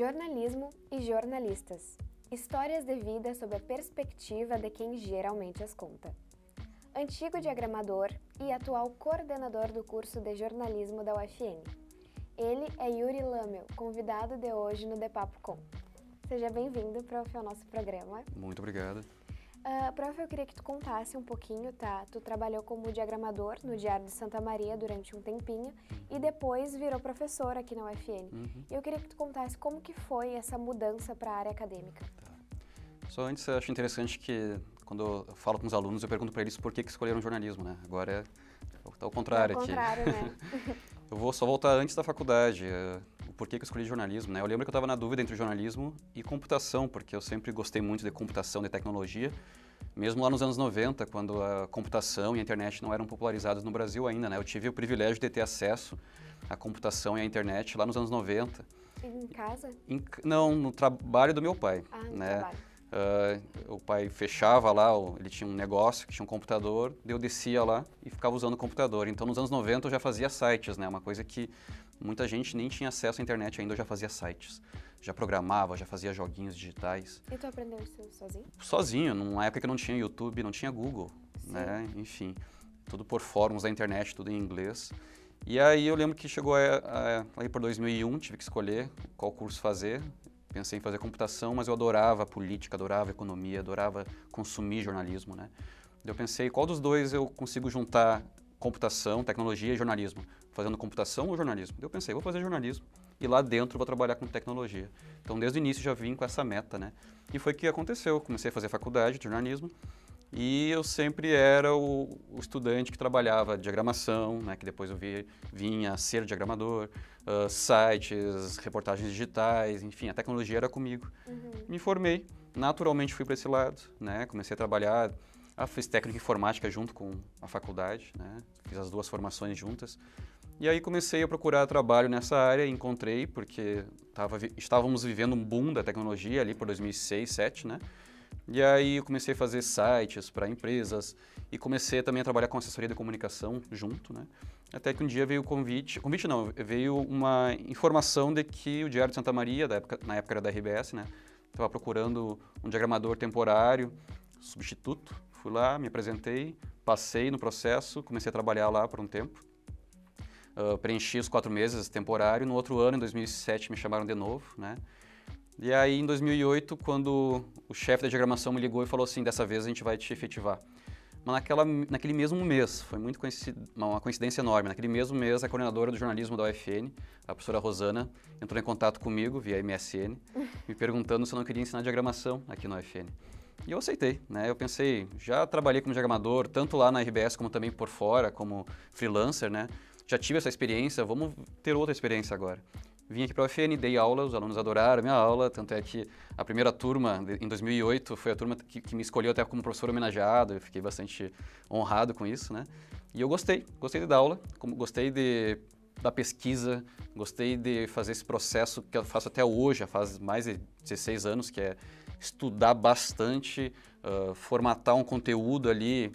Jornalismo e jornalistas. Histórias de vida sob a perspectiva de quem geralmente as conta. Antigo diagramador e atual coordenador do curso de jornalismo da UFN. Ele é Yuri Lamel, convidado de hoje no The Papo Com. Seja bem-vindo, prof, ao nosso programa. Muito obrigado. Prof, eu queria que tu contasse um pouquinho, tá? Tu trabalhou como diagramador no Diário de Santa Maria durante um tempinho e depois virou professor aqui na UFN. E eu queria que tu contasse como que foi essa mudança para a área acadêmica. Tá. Só antes, eu acho interessante que quando eu falo com os alunos, eu pergunto para eles por que escolheram jornalismo, né? Agora tá ao contrário aqui. Né? Eu vou só voltar antes da faculdade, o porquê que eu escolhi jornalismo, né? Eu lembro que eu estava na dúvida entre jornalismo e computação, porque eu sempre gostei muito de computação, de tecnologia, mesmo lá nos anos 90, quando a computação e a internet não eram popularizadas no Brasil ainda, né? Eu tive o privilégio de ter acesso à computação e à internet lá nos anos 90. Em casa? Não, no trabalho do meu pai, no né? trabalho. O pai fechava lá, ele tinha um negócio que tinha um computador, eu descia lá e ficava usando o computador. Então, nos anos 90 eu já fazia sites, né? Uma coisa que muita gente nem tinha acesso à internet ainda, eu já fazia sites. Já programava, já fazia joguinhos digitais. E tu aprendeu isso sozinho? Sozinho, numa época que não tinha YouTube, não tinha Google, né? Enfim, tudo por fóruns da internet, tudo em inglês. E aí eu lembro que chegou aí por 2001, tive que escolher qual curso fazer. Pensei em fazer computação, mas eu adorava política, adorava economia, adorava consumir jornalismo, né? Eu pensei, qual dos dois eu consigo juntar computação, tecnologia e jornalismo? Fazendo computação ou jornalismo? Eu pensei, vou fazer jornalismo e lá dentro vou trabalhar com tecnologia. Então, desde o início já vim com essa meta, né? E foi o que aconteceu. Comecei a fazer faculdade de jornalismo e eu sempre era o estudante que trabalhava diagramação, né? Que depois eu vinha a ser diagramador, sites, reportagens digitais, enfim, a tecnologia era comigo. Me formei, naturalmente fui para esse lado, né? Comecei a trabalhar, fiz técnica em informática junto com a faculdade, né? Fiz as duas formações juntas. E aí comecei a procurar trabalho nessa área, encontrei, porque estávamos vivendo um boom da tecnologia ali por 2006, 2007, né? E aí eu comecei a fazer sites para empresas e comecei também a trabalhar com assessoria de comunicação junto, né? Até que um dia veio veio uma informação de que o Diário de Santa Maria, na época era da RBS, né? Estava procurando um diagramador temporário, substituto. Fui lá, me apresentei, passei no processo, comecei a trabalhar lá por um tempo. Preenchi os 4 meses temporário. No outro ano, em 2007, me chamaram de novo, né? E aí, em 2008, quando o chefe da diagramação me ligou e falou assim, dessa vez a gente vai te efetivar. Mas naquele mesmo mês, foi uma coincidência enorme, naquele mesmo mês a coordenadora do jornalismo da UFN, a professora Rosana, entrou em contato comigo via MSN, me perguntando se eu não queria ensinar diagramação aqui na UFN. E eu aceitei, né? Eu pensei, já trabalhei como diagramador, tanto lá na RBS como também por fora, como freelancer, né? Já tive essa experiência, vamos ter outra experiência agora. Vim aqui para a UFN, dei aula, os alunos adoraram a minha aula, tanto é que a primeira turma, em 2008, foi a turma que me escolheu até como professor homenageado, eu fiquei bastante honrado com isso, né? E eu gostei de dar aula, gostei da pesquisa, gostei de fazer esse processo que eu faço até hoje, já faz mais de 16 anos, que é estudar bastante, formatar um conteúdo ali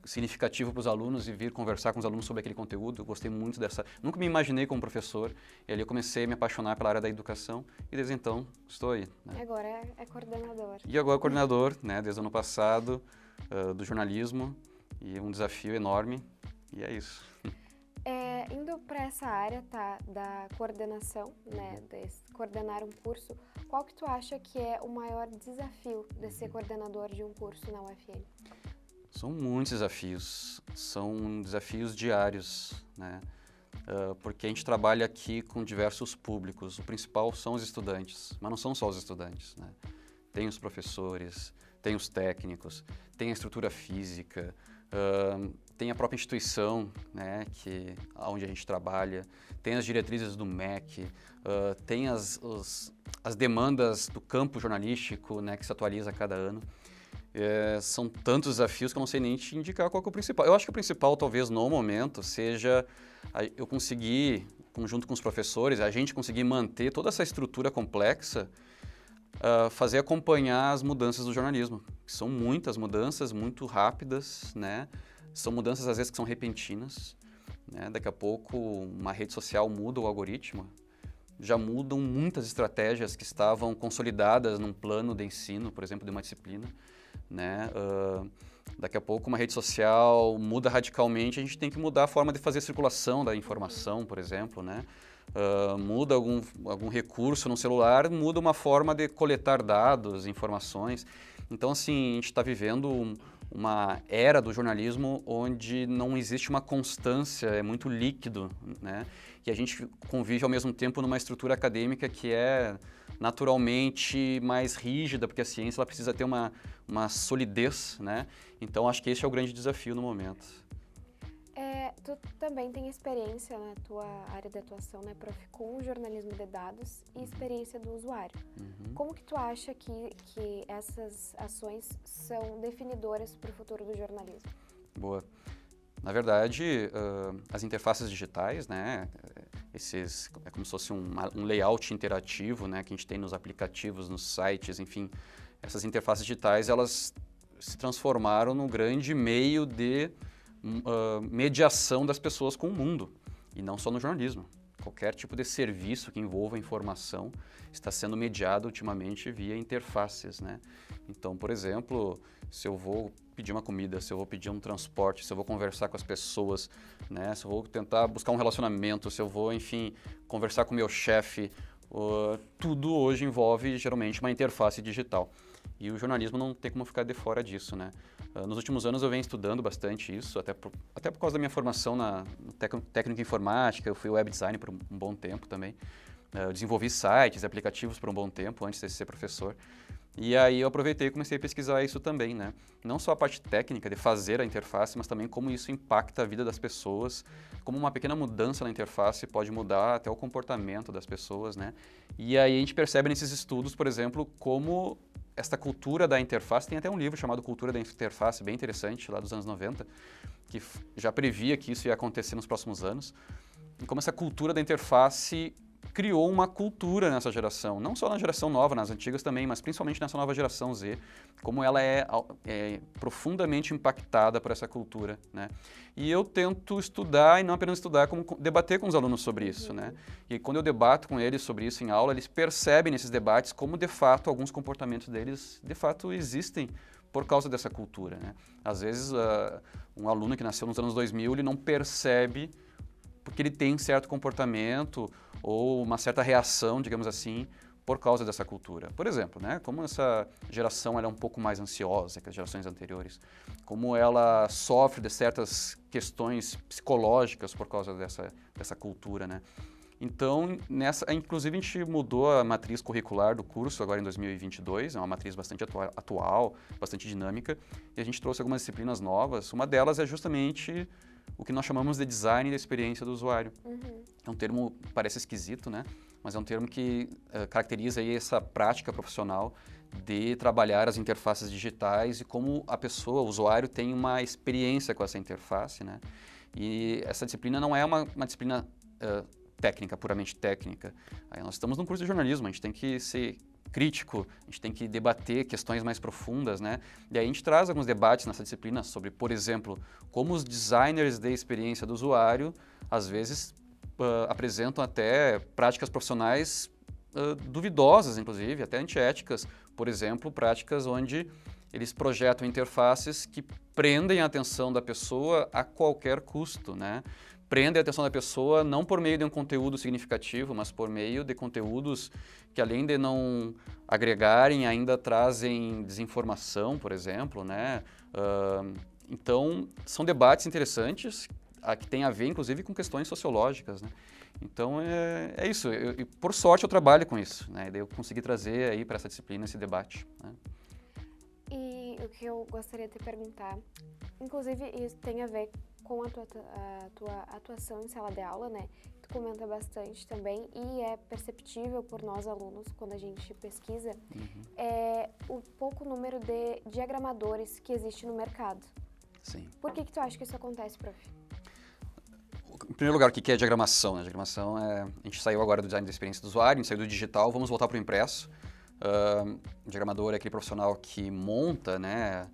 significativo para os alunos e vir conversar com os alunos sobre aquele conteúdo. Eu gostei muito dessa... Nunca me imaginei como professor, e ali eu comecei a me apaixonar pela área da educação e desde então estou aí. Né? Agora é coordenador. E agora coordenador, né, desde o ano passado, do jornalismo, e um desafio enorme, e é isso. Indo para essa área, tá, da coordenação, né, de coordenar um curso, qual que tu acha que é o maior desafio de ser coordenador de um curso na UFN? São muitos desafios, são desafios diários, né? Porque a gente trabalha aqui com diversos públicos. O principal são os estudantes, mas não são só os estudantes, né? Tem os professores, tem os técnicos, tem a estrutura física, tem a própria instituição, né, onde a gente trabalha, tem as diretrizes do MEC, tem as demandas do campo jornalístico, né, que se atualiza a cada ano. São tantos desafios que eu não sei nem te indicar qual que é o principal. Eu acho que o principal, talvez, no momento, seja eu conseguir, junto com os professores, a gente conseguir manter toda essa estrutura complexa, fazer acompanhar as mudanças do jornalismo. São muitas mudanças, muito rápidas, né? São mudanças, às vezes, que são repentinas, né? Daqui a pouco, uma rede social muda o algoritmo, já mudam muitas estratégias que estavam consolidadas num plano de ensino, por exemplo, de uma disciplina, né? Daqui a pouco uma rede social muda radicalmente, a gente tem que mudar a forma de fazer a circulação da informação, por exemplo, né? Muda algum recurso no celular, muda uma forma de coletar dados, informações. Então, assim, a gente está vivendo uma era do jornalismo onde não existe uma constância, é muito líquido, né? E a gente convive ao mesmo tempo numa estrutura acadêmica que é naturalmente mais rígida, porque a ciência ela precisa ter uma solidez, né? Então, acho que esse é o grande desafio no momento. Tu também tem experiência na tua área de atuação, né, prof, com jornalismo de dados e experiência do usuário. Como que tu acha que essas ações são definidoras para o futuro do jornalismo? Boa. Na verdade, as interfaces digitais, né, é como se fosse um layout interativo, né, que a gente tem nos aplicativos, nos sites, enfim, essas interfaces digitais, elas se transformaram num grande meio de mediação das pessoas com o mundo, e não só no jornalismo. Qualquer tipo de serviço que envolva informação está sendo mediado ultimamente via interfaces, né? Então, por exemplo, se eu vou pedir uma comida, se eu vou pedir um transporte, se eu vou conversar com as pessoas, né? Se eu vou tentar buscar um relacionamento, se eu vou, enfim, conversar com o meu chefe, tudo hoje envolve geralmente uma interface digital. E o jornalismo não tem como ficar de fora disso, né? Nos últimos anos eu venho estudando bastante isso, até por causa da minha formação no técnico em informática, eu fui web designer por um bom tempo também. Eu desenvolvi sites, aplicativos por um bom tempo antes de ser professor. E aí eu aproveitei e comecei a pesquisar isso também, né? Não só a parte técnica de fazer a interface, mas também como isso impacta a vida das pessoas, como uma pequena mudança na interface pode mudar até o comportamento das pessoas, né? E aí a gente percebe nesses estudos, por exemplo, como esta cultura da interface, tem até um livro chamado Cultura da Interface, bem interessante, lá dos anos 90, que já previa que isso ia acontecer nos próximos anos, e como essa cultura da interface criou uma cultura nessa geração, não só na geração nova, nas antigas também, mas principalmente nessa nova geração Z, como ela é profundamente impactada por essa cultura, né? E eu tento estudar, e não apenas estudar, como debater com os alunos sobre isso, né? E quando eu debato com eles sobre isso em aula, eles percebem nesses debates como, de fato, alguns comportamentos deles, de fato, existem por causa dessa cultura, né? Às vezes, um aluno que nasceu nos anos 2000, ele não percebe porque ele tem um certo comportamento ou uma certa reação, digamos assim, por causa dessa cultura. Por exemplo, né, como essa geração ela é um pouco mais ansiosa que as gerações anteriores, como ela sofre de certas questões psicológicas por causa dessa cultura, né? Então, inclusive a gente mudou a matriz curricular do curso agora em 2022, é uma matriz bastante atual, bastante dinâmica, e a gente trouxe algumas disciplinas novas. Uma delas é justamente o que nós chamamos de design da experiência do usuário. É um termo, parece esquisito, né? Mas é um termo que caracteriza aí essa prática profissional de trabalhar as interfaces digitais e como a pessoa, o usuário, tem uma experiência com essa interface, né? E essa disciplina não é uma disciplina técnica, puramente técnica. Aí nós estamos num curso de jornalismo, a gente tem que ser crítico, a gente tem que debater questões mais profundas, né? E aí a gente traz alguns debates nessa disciplina sobre, por exemplo, como os designers de experiência do usuário, às vezes, apresentam até práticas profissionais duvidosas, inclusive, até antiéticas. Por exemplo, práticas onde eles projetam interfaces que prendem a atenção da pessoa a qualquer custo, né? Prendem a atenção da pessoa não por meio de um conteúdo significativo, mas por meio de conteúdos que, além de não agregarem, ainda trazem desinformação, por exemplo, né? Então, são debates interessantes que têm a ver, inclusive, com questões sociológicas, né? Então, é isso. E, por sorte, eu trabalho com isso, né? E daí eu consegui trazer aí para essa disciplina esse debate, né? E o que eu gostaria de te perguntar, inclusive isso tem a ver com a tua atuação em sala de aula, né? Tu comenta bastante também e é perceptível por nós alunos quando a gente pesquisa o pouco número de diagramadores que existe no mercado. Sim. Por que tu acha que isso acontece, prof? Em primeiro lugar, o que é diagramação? A diagramação a gente saiu agora do design da experiência do usuário, a gente saiu do digital, vamos voltar para o impresso. Diagramador é aquele profissional que monta, né,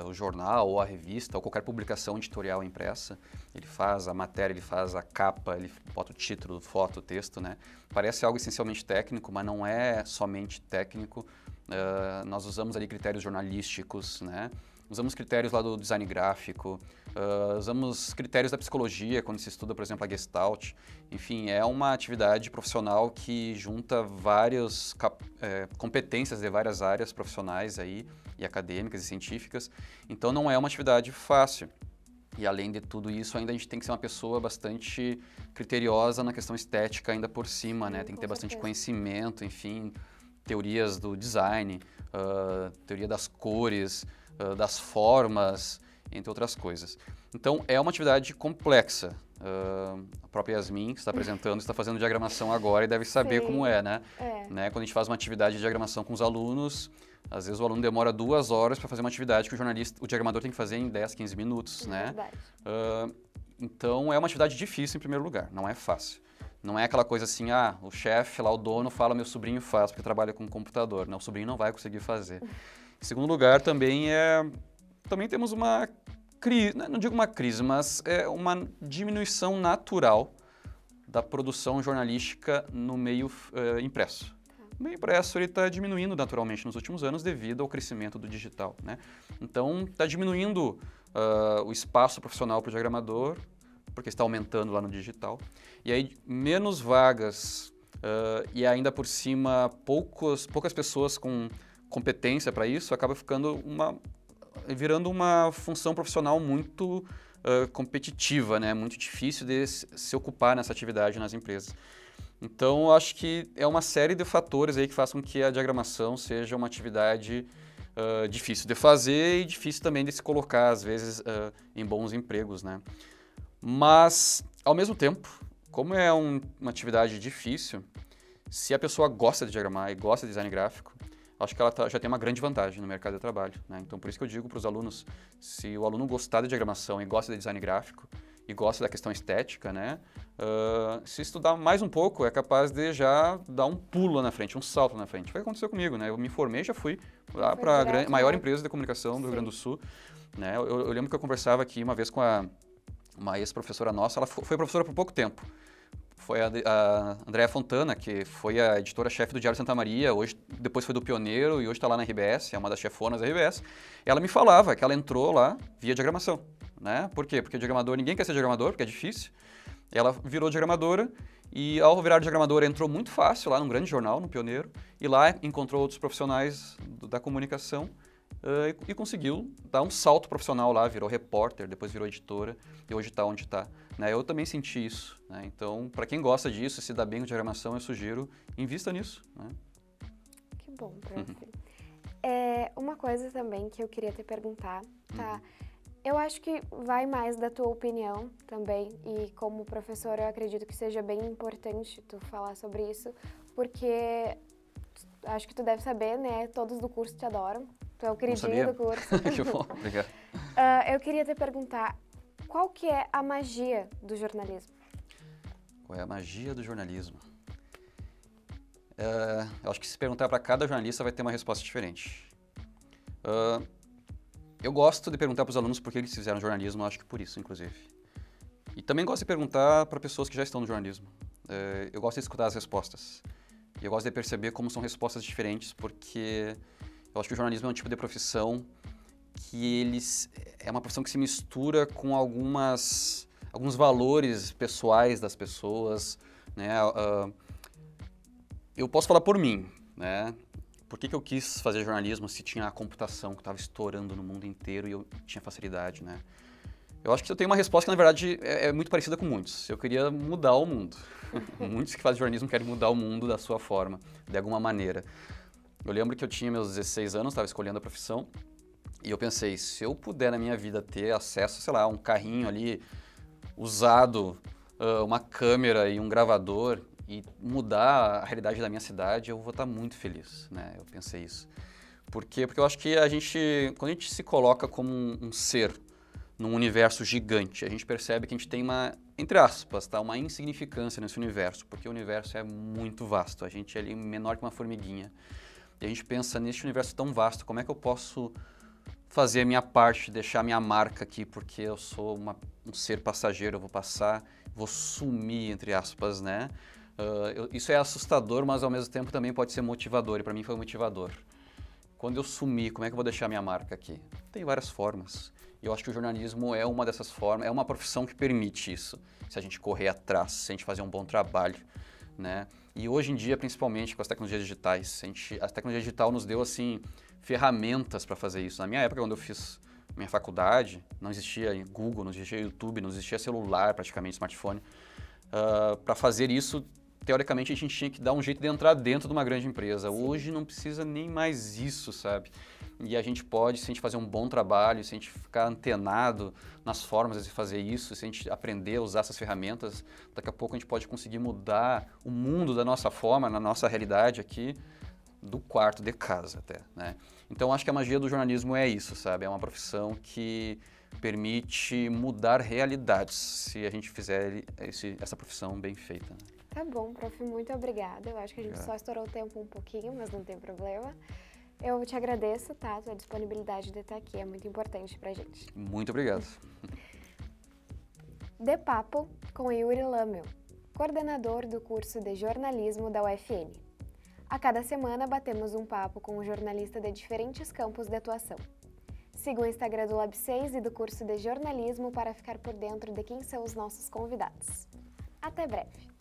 o jornal ou a revista ou qualquer publicação editorial impressa. Ele faz a matéria, ele faz a capa, ele bota o título, foto, texto, né? Parece algo essencialmente técnico, mas não é somente técnico. Nós usamos ali critérios jornalísticos, né? Usamos critérios lá do design gráfico, usamos critérios da psicologia, quando se estuda, por exemplo, a Gestalt. Enfim, é uma atividade profissional que junta várias competências de várias áreas profissionais aí, e acadêmicas e científicas. Então, não é uma atividade fácil. E, além de tudo isso, ainda a gente tem que ser uma pessoa bastante criteriosa na questão estética ainda por cima, né? Tem que ter bastante conhecimento, enfim, teorias do design, teoria das cores, das formas, entre outras coisas. Então, é uma atividade complexa. A própria Yasmin, que está apresentando, está fazendo diagramação agora e deve saber como é, né? Né? Quando a gente faz uma atividade de diagramação com os alunos, às vezes o aluno demora 2 horas para fazer uma atividade que o diagramador tem que fazer em 10, 15 minutos, né? Então, é uma atividade difícil em primeiro lugar, não é fácil. Não é aquela coisa assim, o chefe lá, o dono, fala, meu sobrinho faz, porque trabalha com computador. Não, o sobrinho não vai conseguir fazer. Em segundo lugar, também temos uma crise, não digo uma crise, mas é uma diminuição natural da produção jornalística no meio impresso. O meio impresso está diminuindo naturalmente nos últimos anos devido ao crescimento do digital, né? Então, está diminuindo o espaço profissional para o diagramador, porque está aumentando lá no digital. E aí, menos vagas e ainda por cima poucas pessoas com competência para isso, acaba virando uma função profissional muito competitiva, né? Muito difícil de se ocupar nessa atividade nas empresas. Então, eu acho que é uma série de fatores aí que façam com que a diagramação seja uma atividade difícil de fazer e difícil também de se colocar, às vezes, em bons empregos, né? Mas, ao mesmo tempo, como é uma atividade difícil, se a pessoa gosta de diagramar e gosta de design gráfico, acho que ela já tem uma grande vantagem no mercado de trabalho, né? Então, por isso que eu digo para os alunos, se o aluno gostar de diagramação e gosta de design gráfico e gosta da questão estética, né? Se estudar mais um pouco, é capaz de já dar um pulo na frente, um salto na frente. Foi o que aconteceu comigo, né? Eu me formei, já fui lá para a maior empresa de comunicação do Rio Grande do Sul, né? Eu lembro que eu conversava aqui uma vez com uma ex-professora nossa, ela foi professora por pouco tempo. Foi a Andréa Fontana, que foi a editora-chefe do Diário Santa Maria, depois foi do Pioneiro e hoje está lá na RBS, é uma das chefonas da RBS. Ela me falava que ela entrou lá via diagramação, né? Por quê? Porque diagramador, ninguém quer ser diagramador, porque é difícil. Ela virou diagramadora e, ao virar diagramadora, entrou muito fácil lá num grande jornal, no Pioneiro, e lá encontrou outros profissionais da comunicação e conseguiu dar um salto profissional lá, virou repórter, depois virou editora e hoje está onde está. Né? Eu também senti isso, né? Então, para quem gosta disso, se dá bem com diagramação, eu sugiro, invista nisso, né? Que bom, prof. Uma coisa também que eu queria te perguntar, tá? Eu acho que vai mais da tua opinião também, e como professora eu acredito que seja bem importante tu falar sobre isso, porque acho que tu deve saber, né? Todos do curso te adoram, tu é o queridinho do curso. Que bom, obrigado. Eu queria te perguntar, qual que é a magia do jornalismo? Qual é a magia do jornalismo? Eu acho que se perguntar para cada jornalista vai ter uma resposta diferente. Eu gosto de perguntar para os alunos por que eles fizeram jornalismo, acho que por isso, inclusive. E também gosto de perguntar para pessoas que já estão no jornalismo. Eu gosto de escutar as respostas. E eu gosto de perceber como são respostas diferentes, porque eu acho que o jornalismo é um tipo de profissão que é uma profissão que se mistura com alguns valores pessoais das pessoas, né? Eu posso falar por mim, né? Por que eu quis fazer jornalismo se tinha a computação que estava estourando no mundo inteiro e eu tinha facilidade, né? Eu acho que eu tenho uma resposta que, na verdade, é muito parecida com muitos. Eu queria mudar o mundo. Muitos que fazem jornalismo querem mudar o mundo da sua forma, de alguma maneira. Eu lembro que eu tinha meus 16 anos, estava escolhendo a profissão, e eu pensei, se eu puder na minha vida ter acesso, sei lá, a um carrinho ali usado, uma câmera e um gravador, e mudar a realidade da minha cidade, eu vou estar muito feliz, né? Eu pensei isso. Por quê? Porque eu acho que quando a gente se coloca como um ser num universo gigante, a gente percebe que a gente tem entre aspas, tá? Uma insignificância nesse universo, porque o universo é muito vasto, a gente é ali menor que uma formiguinha. E a gente pensa neste universo tão vasto, como é que eu posso fazer a minha parte, deixar a minha marca aqui, porque eu sou um ser passageiro, eu vou passar, vou sumir, entre aspas, né? Isso é assustador, mas ao mesmo tempo também pode ser motivador, e para mim foi motivador. Quando eu sumir, como é que eu vou deixar a minha marca aqui? Tem várias formas. E eu acho que o jornalismo é uma dessas formas, é uma profissão que permite isso, se a gente correr atrás, se a gente fazer um bom trabalho, né? E hoje em dia, principalmente com as tecnologias digitais, a tecnologia digital nos deu, assim, ferramentas para fazer isso. Na minha época, quando eu fiz minha faculdade, não existia Google, não existia YouTube, não existia celular, praticamente, smartphone. Para fazer isso, teoricamente, a gente tinha que dar um jeito de entrar dentro de uma grande empresa. Sim. Hoje não precisa nem mais isso, sabe? E a gente pode, se a gente fazer um bom trabalho, se a gente ficar antenado nas formas de fazer isso, se a gente aprender a usar essas ferramentas, daqui a pouco a gente pode conseguir mudar o mundo da nossa forma, na nossa realidade aqui, do quarto de casa até, né? Então acho que a magia do jornalismo é isso, sabe? É uma profissão que permite mudar realidades, se a gente fizer essa profissão bem feita, né? Tá bom, prof, muito obrigada. Eu acho que a gente só estourou o tempo um pouquinho, mas não tem problema. Eu te agradeço, tá? A tua disponibilidade de estar aqui é muito importante pra gente. Muito obrigado. De Papo com Yuri Lamel, coordenador do curso de jornalismo da UFN. A cada semana batemos um papo com um jornalista de diferentes campos de atuação. Siga o Instagram do Lab 6 e do curso de jornalismo para ficar por dentro de quem são os nossos convidados. Até breve!